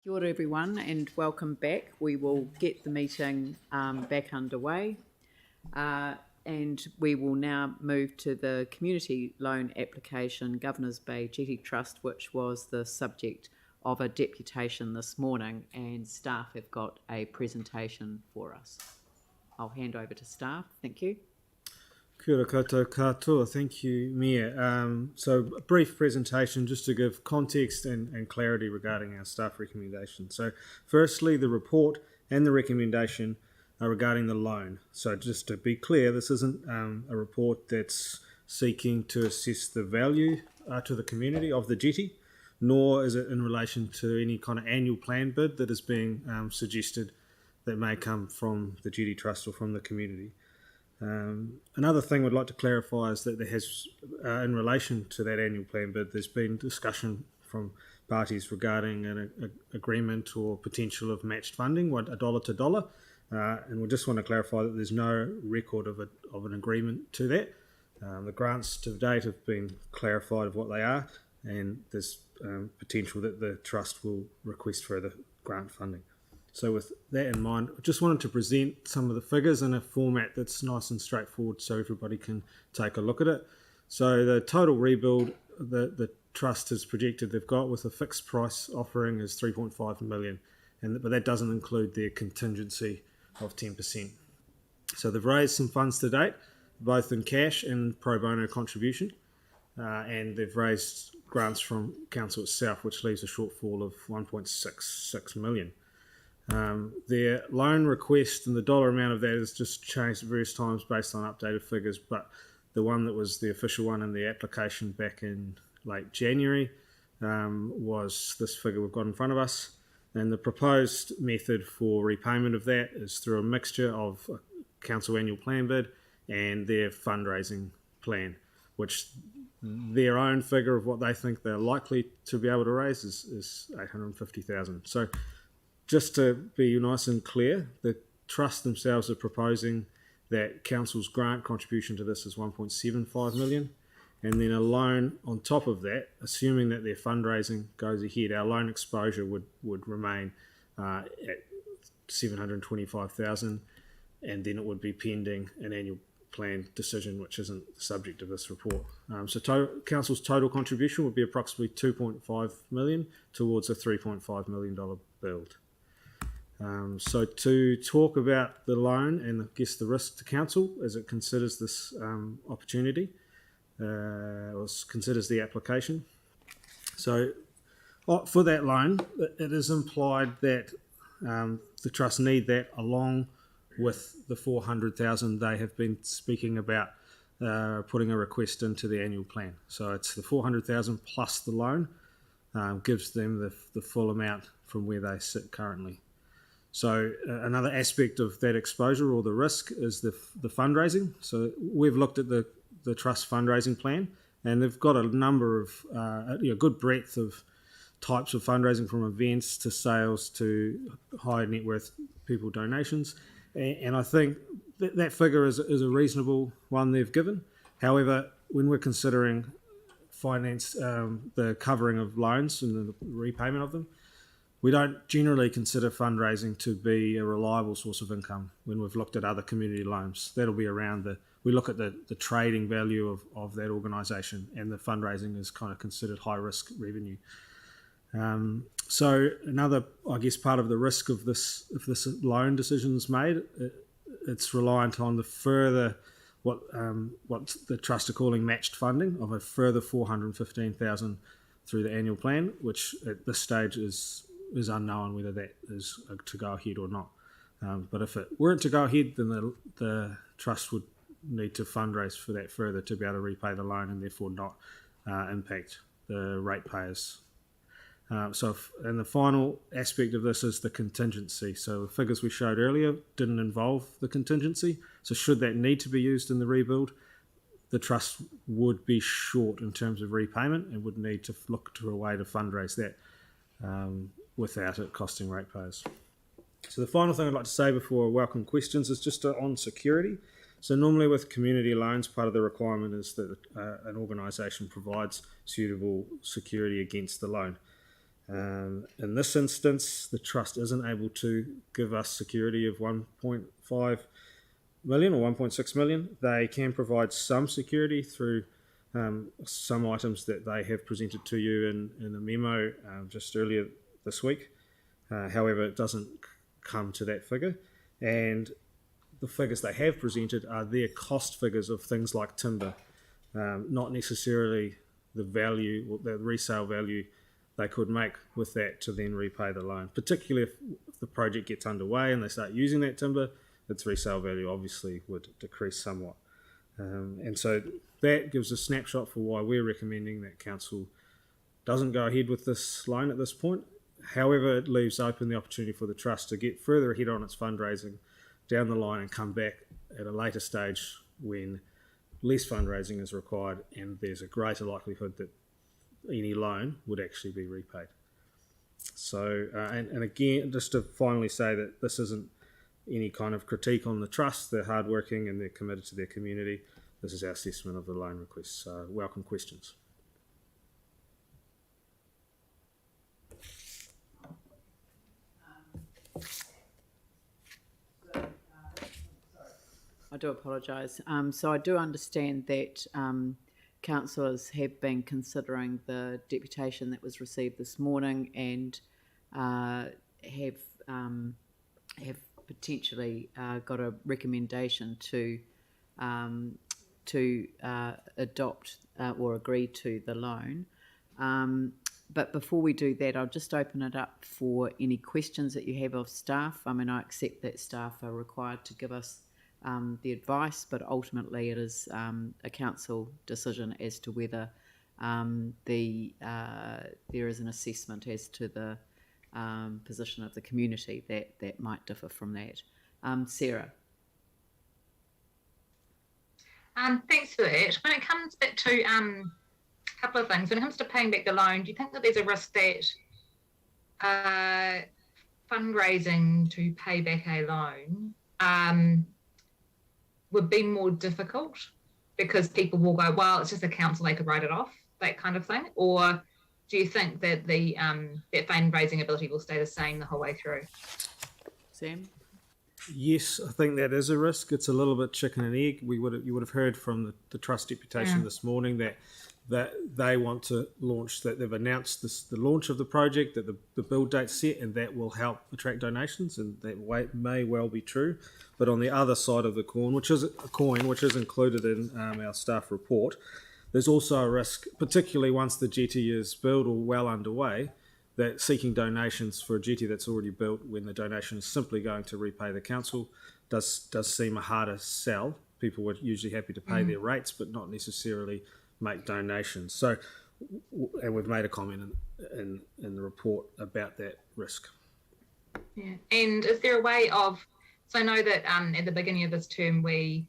Kia ora everyone and welcome back. We will get the meeting back underway and we will now move to the community loan application, Governor's Bay Jetty Trust, which was the subject of a deputation this morning, and staff have got a presentation for us. I'll hand over to staff. Thank you. Kia ora koutou katoa. Thank you, Mia. So a brief presentation just to give context and clarity regarding our staff recommendation. So firstly, the report and the recommendation are regarding the loan. So just to be clear, this isn't a report that's seeking to assess the value to the community of the jetty, nor is it in relation to any kind of annual plan bid that is being suggested that may come from the Jetty Trust or from the community. Another thing we'd like to clarify is that there has, in relation to that annual plan bid, there's been discussion from parties regarding an agreement or potential of matched funding, $1 to dollar, and we just want to clarify that there's no record of an agreement to that. The grants to date have been clarified of what they are, and there's potential that the Trust will request further grant funding. So with that in mind, I just wanted to present some of the figures in a format that's nice and straightforward so everybody can take a look at it. So the total rebuild the Trust has projected they've got with a fixed price offering is 3.5 million, but that doesn't include their contingency of 10%. So they've raised some funds to date, both in cash and pro bono contribution, and they've raised grants from council itself, which leaves a shortfall of 1.66 million. Their loan request and the dollar amount of that has just changed at various times based on updated figures, but the one that was the official one in the application back in late January was this figure we've got in front of us, and the proposed method for repayment of that is through a mixture of a council annual plan bid and their fundraising plan, which their own figure of what they think they're likely to be able to raise is 850,000. So just to be nice and clear, the Trust themselves are proposing that council's grant contribution to this is 1.75 million, and then a loan on top of that, assuming that their fundraising goes ahead, our loan exposure would remain at 725,000, and then it would be pending an annual plan decision, which isn't the subject of this report. So council's total contribution would be approximately 2.5 million towards a $3.5 million build. So to talk about the loan and I guess the risk to council as it considers this opportunity, or considers the application. So for that loan, it is implied that the Trust need that along with the 400,000 they have been speaking about putting a request into the annual plan. So it's the 400,000 plus the loan gives them the full amount from where they sit currently. So another aspect of that exposure or the risk is the fundraising. So we've looked at the Trust fundraising plan, and they've got a number of a good breadth of types of fundraising, from events to sales to high net worth people donations, and I think that figure is a reasonable one they've given. However, when we're considering finance, the covering of loans and the repayment of them, we don't generally consider fundraising to be a reliable source of income when we've looked at other community loans. That'll be around we look at the trading value of that organisation, and the fundraising is kind of considered high risk revenue. So another, I guess, part of the risk of this, if this loan decision is made, it's reliant on the further, what the Trust are calling matched funding of a further 415,000 through the annual plan, which at this stage is unknown whether that is to go ahead or not. But if it weren't to go ahead, then the Trust would need to fundraise for that further to be able to repay the loan and therefore not impact the ratepayers. And the final aspect of this is the contingency. So the figures we showed earlier didn't involve the contingency. So should that need to be used in the rebuild, the Trust would be short in terms of repayment and would need to look to a way to fundraise that without it costing ratepayers. So the final thing I'd like to say before I welcome questions is just on security. So normally with community loans, part of the requirement is that an organisation provides suitable security against the loan. In this instance, the trust isn't able to give us security of 1.5 million or 1.6 million. They can provide some security through some items that they have presented to you in a memo just earlier this week. However, it doesn't come to that figure, and the figures they have presented are their cost figures of things like timber, not necessarily the value or the resale value they could make with that to then repay the loan. Particularly if the project gets underway and they start using that timber, its resale value obviously would decrease somewhat. And so that gives a snapshot for why we're recommending that council doesn't go ahead with this loan at this point. However, it leaves open the opportunity for the trust to get further ahead on its fundraising down the line and come back at a later stage when less fundraising is required and there's a greater likelihood that any loan would actually be repaid. So, and again, just to finally say that this isn't any kind of critique on the trust. They're hardworking and they're committed to their community. This is our assessment of the loan request. So, welcome questions. I do apologise. So I do understand that councillors have been considering the deputation that was received this morning and have potentially got a recommendation to adopt or agree to the loan. But before we do that, I'll just open it up for any questions that you have of staff. I mean, I accept that staff are required to give us the advice, but ultimately it is a council decision as to whether there is an assessment as to the position of the community that might differ from that. Sarah. Thanks for that. When it comes back to a couple of things, when it comes to paying back the loan, do you think that there's a risk that fundraising to pay back a loan would be more difficult because people will go, well, it's just a council, they could write it off, that kind of thing? Or do you think that the that fundraising ability will stay the same the whole way through? Sam? Yes, I think that is a risk. It's a little bit chicken and egg. You would have heard from the trust deputation this morning that they want to launch, that they've announced the launch of the project, that the build date's set, and that will help attract donations, and that may well be true. But on the other side of the coin, which is included in our staff report, there's also a risk, particularly once the jetty is built or well underway, that seeking donations for a jetty that's already built when the donation is simply going to repay the council does seem a harder sell. People were usually happy to pay their rates, but not necessarily make donations. So, and we've made a comment in the report about that risk. Yeah, and is there a way of, so I know that at the beginning of this term we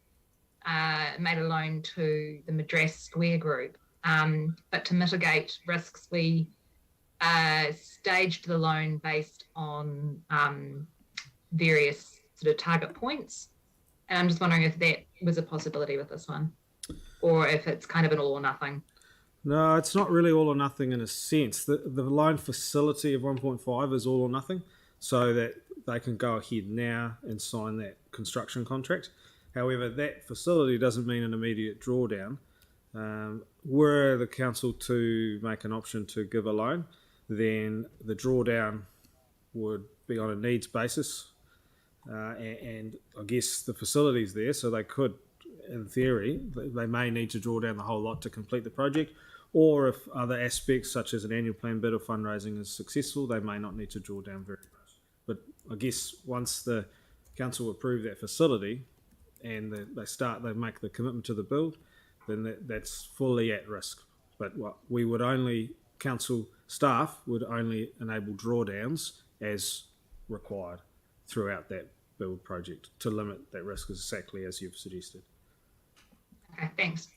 made a loan to the Madras Square Group, but to mitigate risks we staged the loan based on various sort of target points. And I'm just wondering if that was a possibility with this one, or if it's kind of an all or nothing. No, it's not really all or nothing in a sense. The loan facility of 1.5 is all or nothing, so that they can go ahead now and sign that construction contract. However, that facility doesn't mean an immediate drawdown. Were the council to make an option to give a loan, then the drawdown would be on a needs basis, and I guess the facility's there, so they could, in theory, they may need to draw down the whole lot to complete the project, or if other aspects such as an annual plan bid or fundraising is successful, they may not need to draw down very much. But I guess once the council approve that facility and they make the commitment to the build, then that's fully at risk. But we would only, council staff would only enable drawdowns as required throughout that build project to limit that risk exactly as you've suggested. Okay, thanks.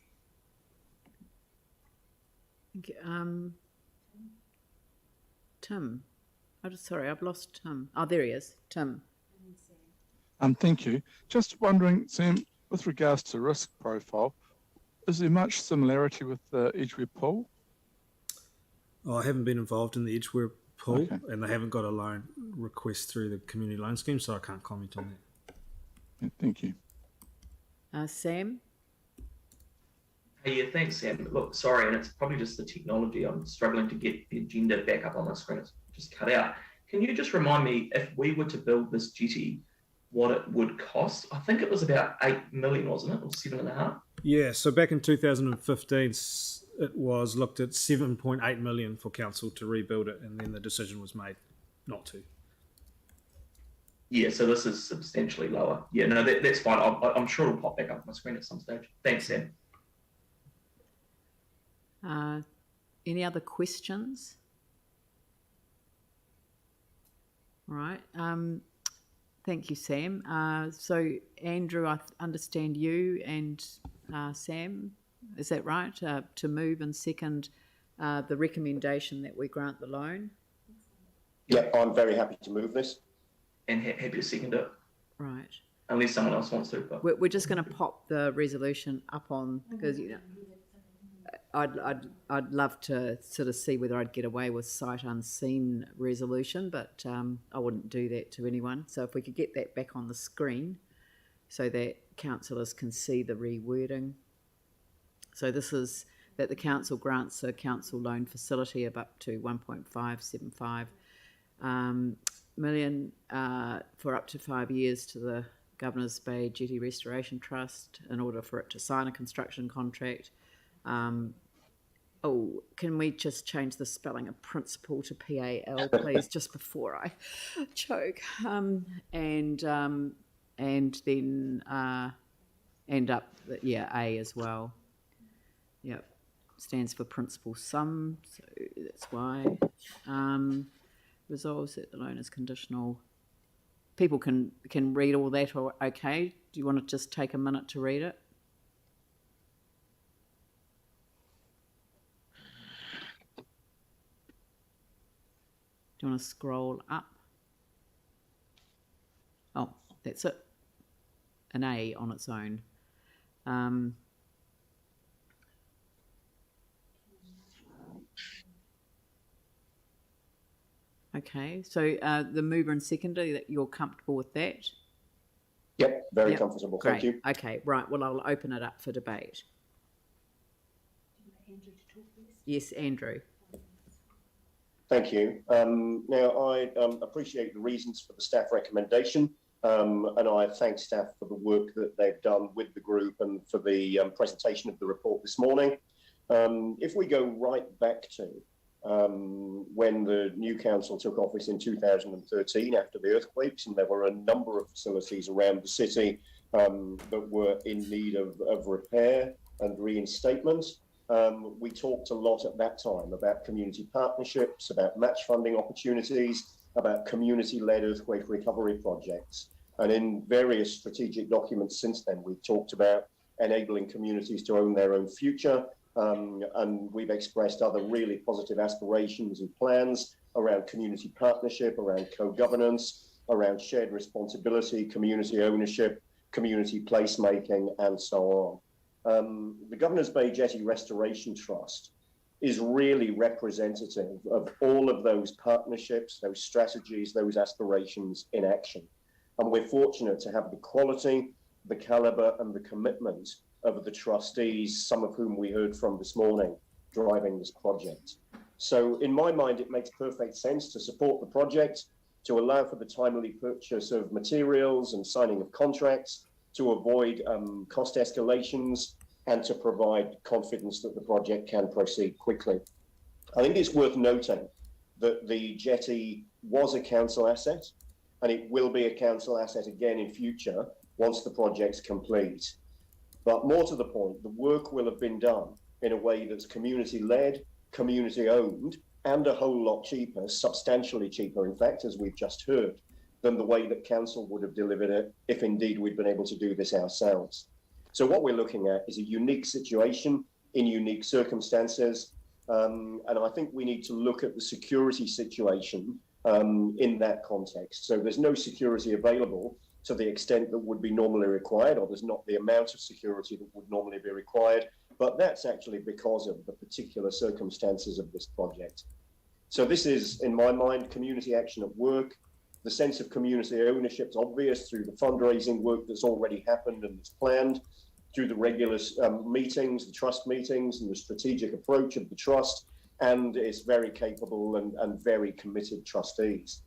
Tim. Sorry, I've lost Tim. Oh, there he is. Tim. Thank you. Just wondering, Sam, with regards to risk profile, is there much similarity with the Edgware pool? I haven't been involved in the Edgware pool, Okay. and they haven't got a loan request through the community loan scheme, so I can't comment on that. Yeah, thank you. Sam? Hey, yeah, thanks, Sam. Look, sorry, and it's probably just the technology. I'm struggling to get the agenda back up on my screen. It's just cut out. Can you just remind me, if we were to build this jetty, what it would cost? I think it was about 8 million, wasn't it, or 7.5? Yeah, so back in 2015, it was looked at 7.8 million for council to rebuild it, and then the decision was made not to. Yeah, so this is substantially lower. Yeah, no, that's fine. I'm sure it'll pop back up on my screen at some stage. Thanks, Sam. Any other questions? All right. Thank you, Sam. So, Andrew, I understand you and Sam, is that right, to move and second the recommendation that we grant the loan? Yeah, I'm very happy to move this. And happy to second it, Right. unless someone else wants to. But We're just going to pop the resolution up on, because I'd love to sort of see whether I'd get away with sight unseen resolution, but I wouldn't do that to anyone. So if we could get that back on the screen so that councillors can see the rewording. So this is that the council grants a council loan facility of up to 1.575 million for up to 5 years to the Governor's Bay Jetty Restoration Trust in order for it to sign a construction contract. Can we just change the spelling of principal to PAL, please, just before I choke? And then end up, A as well. Yep, stands for principal sum, so that's why. Resolves that the loan is conditional. People can read all that, or okay? Do you want to just take a minute to read it? Do you want to scroll up? Oh, that's it. An A on its own. Okay, so the mover and seconder, that you're comfortable with that? Yep, very Yep, comfortable. Great. Thank you. Okay, right. Well, I'll open it up for debate. Yes, Andrew. Thank you. Now, I appreciate the reasons for the staff recommendation, and I thank staff for the work that they've done with the group and for the presentation of the report this morning. If we go right back to when the new council took office in 2013 after the earthquakes, and there were a number of facilities around the city that were in need of repair and reinstatement. We talked a lot at that time about community partnerships, about match funding opportunities, about community-led earthquake recovery projects. And in various strategic documents since then, we've talked about enabling communities to own their own future. And we've expressed other really positive aspirations and plans around community partnership, around co-governance, around shared responsibility, community ownership, community placemaking, and so on. The Governor's Bay Jetty Restoration Trust is really representative of all of those partnerships, those strategies, those aspirations in action. And we're fortunate to have the quality, the caliber, and the commitment of the trustees, some of whom we heard from this morning, driving this project. So in my mind, it makes perfect sense to support the project, to allow for the timely purchase of materials and signing of contracts, to avoid cost escalations, and to provide confidence that the project can proceed quickly. I think it's worth noting that the jetty was a council asset, and it will be a council asset again in future once the project's complete. But more to the point, the work will have been done in a way that's community-led, community-owned, and a whole lot cheaper, substantially cheaper, in fact, as we've just heard, than the way that council would have delivered it if indeed we'd been able to do this ourselves. So what we're looking at is a unique situation in unique circumstances. And I think we need to look at the security situation in that context. So there's no security available to the extent that would be normally required, or there's not the amount of security that would normally be required, but that's actually because of the particular circumstances of this project. So this is, in my mind, community action at work. The sense of community ownership is obvious through the fundraising work that's already happened and that's planned, through the regular meetings, the trust meetings, and the strategic approach of the trust, and its very capable and very committed trustees.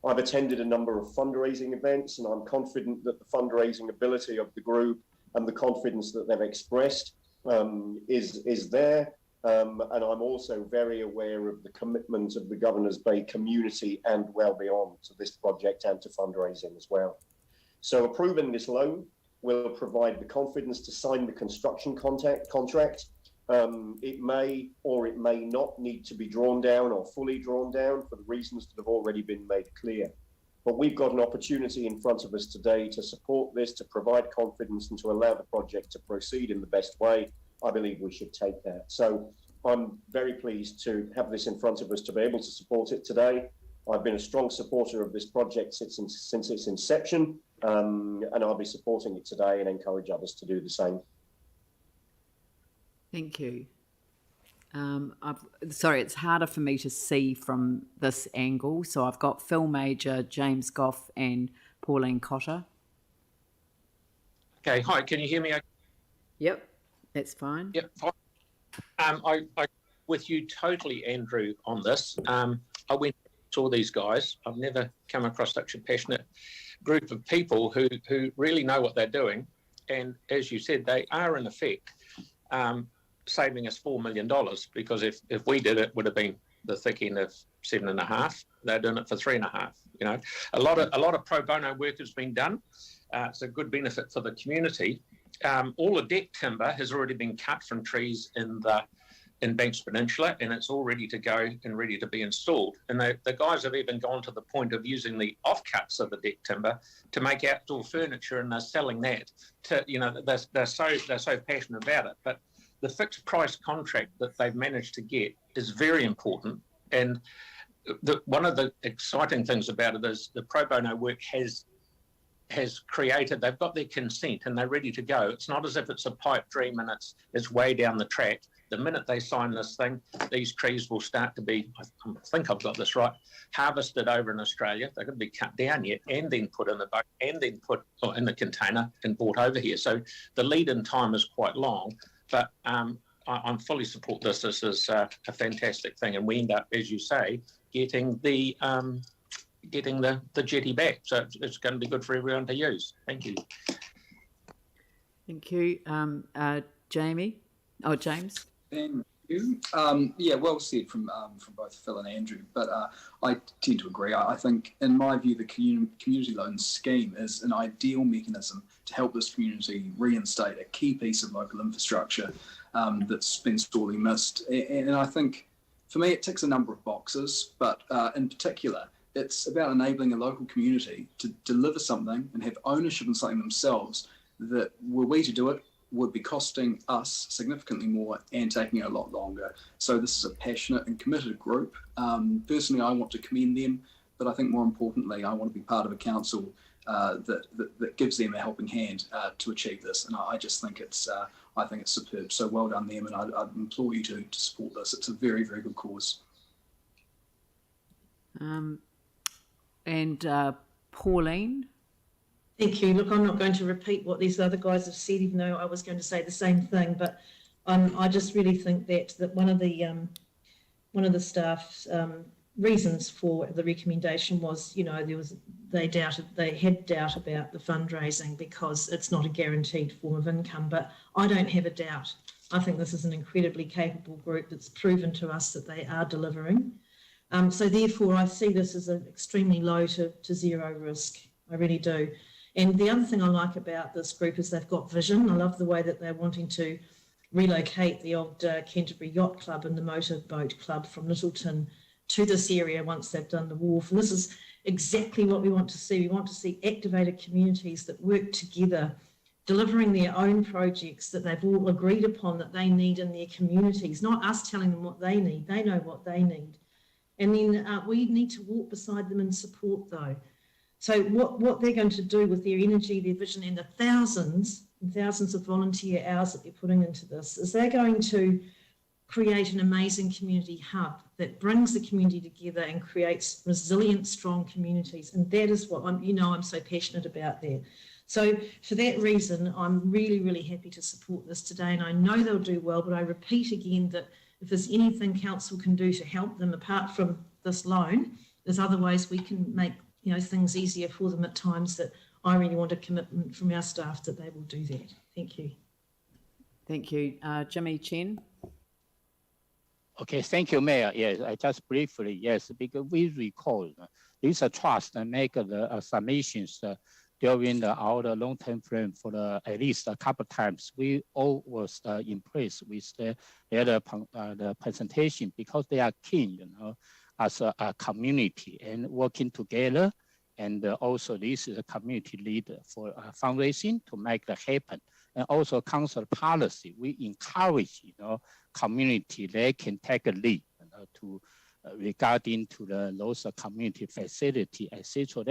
I've attended a number of fundraising events, and I'm confident that the fundraising ability of the group and the confidence that they've expressed is there. And I'm also very aware of the commitment of the Governor's Bay community and well beyond to this project and to fundraising as well. So approving this loan will provide the confidence to sign the construction contract. It may or it may not need to be drawn down or fully drawn down for the reasons that have already been made clear. But we've got an opportunity in front of us today to support this, to provide confidence and to allow the project to proceed in the best way. I believe we should take that. So I'm very pleased to have this in front of us to be able to support it today. I've been a strong supporter of this project since its inception, and I'll be supporting it today and encourage others to do the same. Thank you. Sorry, it's harder for me to see from this angle. So I've got Phil Major, James Goff and Pauline Cotter. Okay, hi, can you hear me? Yep, that's fine. Yep, fine. I with you totally, Andrew, on this. I went and saw these guys. I've never come across such a passionate group of people who really know what they're doing. And as you said, they are in effect saving us $4 million, because if we did it, would have been the thick end of 7.5. They're doing it for 3.5. You know, a lot of pro bono work has been done. It's a good benefit for the community. All the deck timber has already been cut from trees in Banks Peninsula, and it's all ready to go and ready to be installed. And the guys have even gone to the point of using the offcuts of the deck timber to make outdoor furniture, and they're selling that. They're so passionate about it. But the fixed price contract that they've managed to get is very important. And one of the exciting things about it is the pro bono work has created, they've got their consent and they're ready to go. It's not as if it's a pipe dream and it's way down the track. The minute they sign this thing, these trees will start to be, I think I've got this right, harvested over in Australia. They're going to be cut down yet and then put in the boat and then put in the container and brought over here. So the lead-in time is quite long, but I fully support this. This is a fantastic thing. And we end up, as you say, getting the jetty back. So it's going to be good for everyone to use. Thank you. Thank you. Jamie? Oh, James? Thank you. Yeah, well said from both Phil and Andrew, but I tend to agree. I think, in my view, the community loan scheme is an ideal mechanism to help this community reinstate a key piece of local infrastructure that's been sorely missed. And I think, for me, it ticks a number of boxes, but in particular, it's about enabling a local community to deliver something and have ownership in something themselves that, were we to do it, would be costing us significantly more and taking a lot longer. So this is a passionate and committed group. Personally, I want to commend them, but I think more importantly, I want to be part of a council that gives them a helping hand to achieve this. And I just think I think it's superb. So well done them, and I'd implore you to support this. It's a very, very good cause. And Pauline? Thank you. Look, I'm not going to repeat what these other guys have said, even though I was going to say the same thing. But I just really think that one of the staff's reasons for the recommendation was, they had doubt about the fundraising because it's not a guaranteed form of income. But I don't have a doubt. I think this is an incredibly capable group that's proven to us that they are delivering. So therefore, I see this as an extremely low to zero risk. I really do. And the other thing I like about this group is they've got vision. I love the way that they're wanting to relocate the old Canterbury Yacht Club and the Motorboat Club from Littleton to this area once they've done the wharf. And this is exactly what we want to see. We want to see activated communities that work together, delivering their own projects that they've all agreed upon that they need in their communities, not us telling them what they need. They know what they need. And then we need to walk beside them and support, though. So what they're going to do with their energy, their vision, and the thousands and thousands of volunteer hours that they're putting into this is they're going to create an amazing community hub that brings the community together and creates resilient, strong communities. And that is what I'm so passionate about there. So for that reason, I'm really, really happy to support this today. And I know they'll do well, but I repeat again that if there's anything council can do to help them apart from this loan, there's other ways we can make things easier for them at times, that I really want a commitment from our staff that they will do that. Thank you. Thank you. Jimmy Chen. Okay, thank you, Mayor. Yes, I just briefly, yes, because we recall this trust and make the submissions during our long-term plan for at least a couple of times. We all was impressed with the presentation, because they are keen, as a community and working together. And also this is a community leader for fundraising to make that happen. And also council policy, we encourage, community, they can take a lead to regarding to those community facility, etc.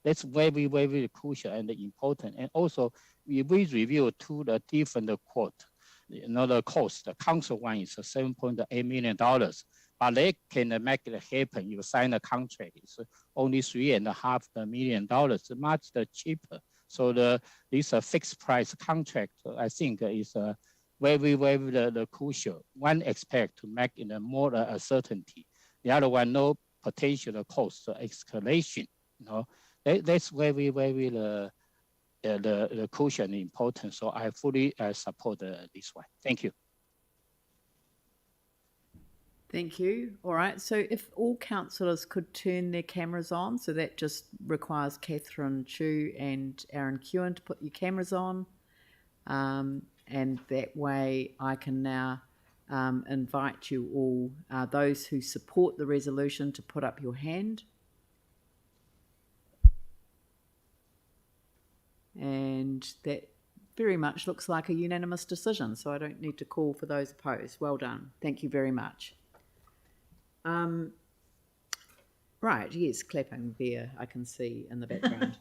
That's very, very crucial and important. And also we review to the different quote, the cost. The council one is $7.8 million. But they can make it happen. You sign a contract, it's only $3.5 million, much cheaper. So this fixed price contract, I think, is very, very crucial. One aspect to make it more certainty. The other one, no potential cost escalation. That's very, very the crucial and important. So I fully support this one. Thank you. Thank you. All right. So if all councillors could turn their cameras on, so that just requires Catherine Chu and Aaron Kewen to put your cameras on. And that way I can now invite you all, those who support the resolution, to put up your hand. And that very much looks like a unanimous decision, so I don't need to call for those opposed. Well done. Thank you very much. Right, yes, clapping there, I can see in the background.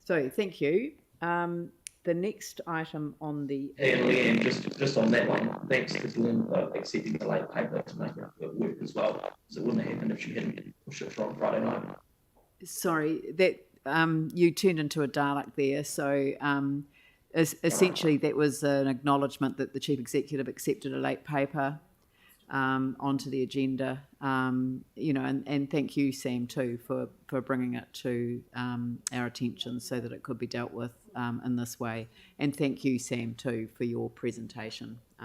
So thank you. The next item on the... And Leanne, just on that one, thanks to Glenn for accepting the late paper to make it work as well, because it wouldn't have happened if she hadn't pushed it from Friday night. Sorry, that you turned into a Dalek there, so essentially that was an acknowledgement that the Chief Executive accepted a late paper onto the agenda, and thank you, Sam, too, for bringing it to our attention so that it could be dealt with in this way. And thank you, Sam, too, for your presentation.